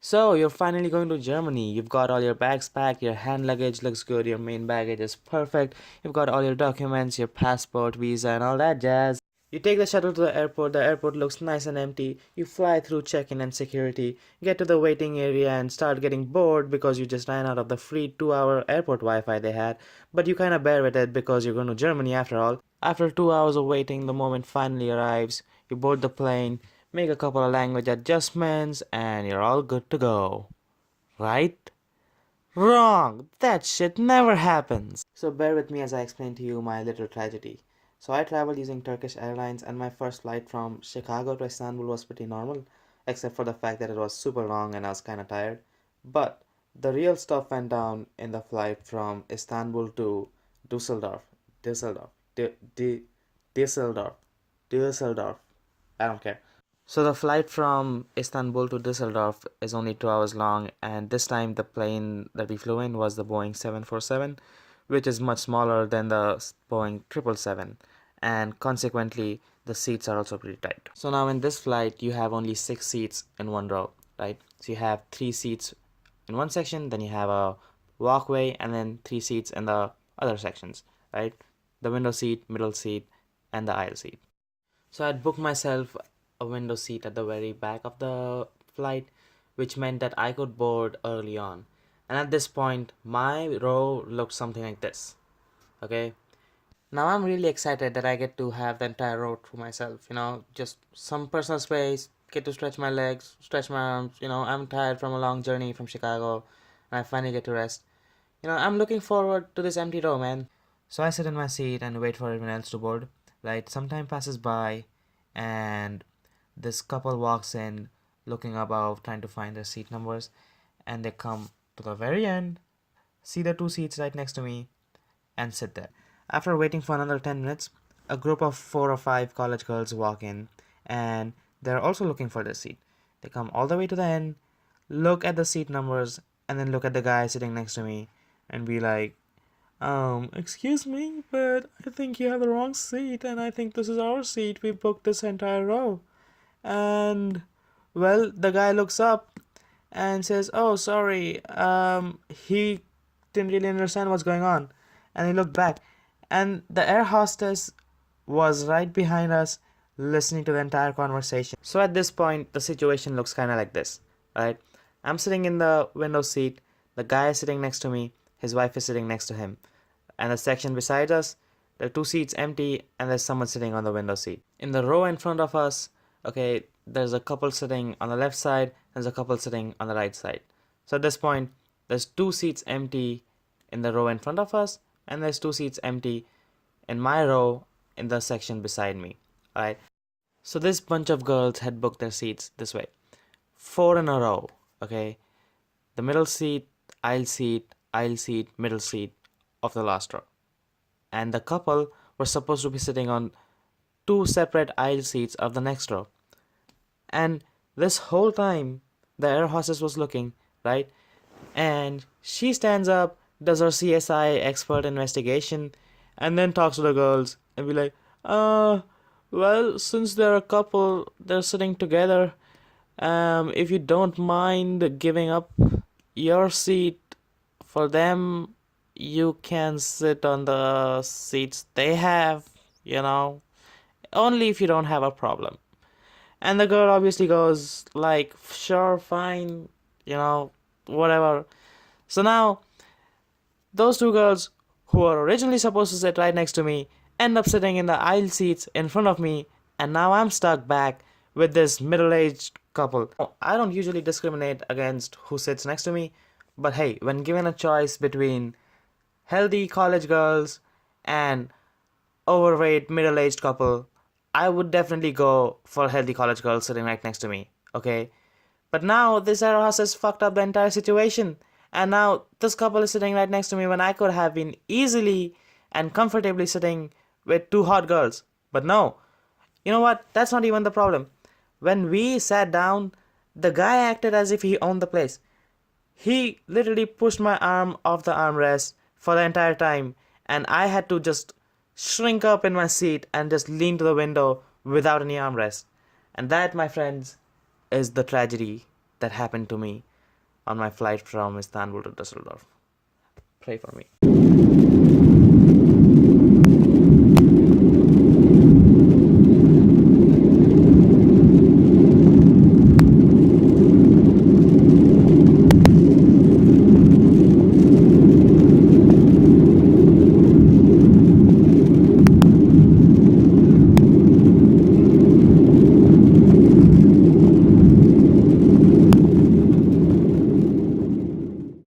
So, you're finally going to Germany. You've got all your bags packed, your hand luggage looks good, your main baggage is perfect, you've got all your documents, your passport, visa, and all that jazz. You take the shuttle to the airport looks nice and empty. You fly through check-in and security, get to the waiting area and start getting bored because you just ran out of the free 2-hour airport Wi-Fi they had. But you kinda bear with it because you're going to Germany after all. After 2 hours of waiting, the moment finally arrives. You board the plane, make a couple of language adjustments, and you're all good to go. Right? Wrong! That shit never happens! So bear with me as I explain to you my little tragedy. So I traveled using Turkish Airlines and my first flight from Chicago to Istanbul was pretty normal, except for the fact that it was super long and I was kinda tired. But the real stuff went down in the flight from Istanbul to Dusseldorf. Dusseldorf. Dusseldorf. Dusseldorf. I don't care. So the flight from Istanbul to Düsseldorf is only 2 hours long, and this time the plane that we flew in was the Boeing 747, which is much smaller than the Boeing 777, and consequently the seats are also pretty tight. So now in this flight you have only 6 seats in one row, right? So you have 3 seats in one section, then you have a walkway, and then 3 seats in the other sections, right? The window seat, middle seat, and the aisle seat. So I'd booked myself a window seat at the very back of the flight, which meant that I could board early on. And at this point, my row looked something like this. Okay. Now I'm really excited that I get to have the entire row to myself, just some personal space, get to stretch my legs, stretch my arms, I'm tired from a long journey from Chicago, and I finally get to rest. I'm looking forward to this empty row, man. So I sit in my seat and wait for everyone else to board. Right, some time passes by, and this couple walks in, looking above, trying to find their seat numbers, and they come to the very end, see the 2 seats right next to me, and sit there. After waiting for another 10 minutes, a group of 4 or 5 college girls walk in, and they're also looking for their seat. They come all the way to the end, look at the seat numbers, and then look at the guy sitting next to me, and be like, excuse me, but I think you have the wrong seat, and I think this is our seat. We booked this entire row. And, well, the guy looks up and says, oh, sorry, he didn't really understand what's going on. And he looked back, and the air hostess was right behind us, listening to the entire conversation. So at this point, the situation looks kind of like this, right? I'm sitting in the window seat, the guy is sitting next to me, his wife is sitting next to him. And the section beside us, there are 2 seats empty, and there's someone sitting on the window seat. In the row in front of us, okay, there's a couple sitting on the left side, there's a couple sitting on the right side. So at this point, there's 2 seats empty in the row in front of us, and there's 2 seats empty in my row in the section beside me. Alright. So this bunch of girls had booked their seats this way. 4 in a row, okay? The middle seat, aisle seat, middle seat of the last row. And the couple were supposed to be sitting on 2 separate aisle seats of the next row. And this whole time, the air hostess was looking, right? And she stands up, does her CSI expert investigation, and then talks to the girls and be like, well, since they're a couple, they're sitting together. If you don't mind giving up your seat for them, you can sit on the seats they have, only if you don't have a problem. And the girl obviously goes like, sure, fine, whatever. So now, those 2 girls who were originally supposed to sit right next to me end up sitting in the aisle seats in front of me, and now I'm stuck back with this middle-aged couple. I don't usually discriminate against who sits next to me, but hey, when given a choice between healthy college girls and overweight middle-aged couple, I would definitely go for healthy college girl sitting right next to me, okay? But now this air hostess fucked up the entire situation, and now this couple is sitting right next to me when I could have been easily and comfortably sitting with 2 hot girls. But no, you know what? That's not even the problem. When we sat down, the guy acted as if he owned the place. He literally pushed my arm off the armrest for the entire time, and I had to just shrink up in my seat and just lean to the window without any armrest. And that, my friends, is the tragedy that happened to me. on my flight from Istanbul to Düsseldorf. Pray for me.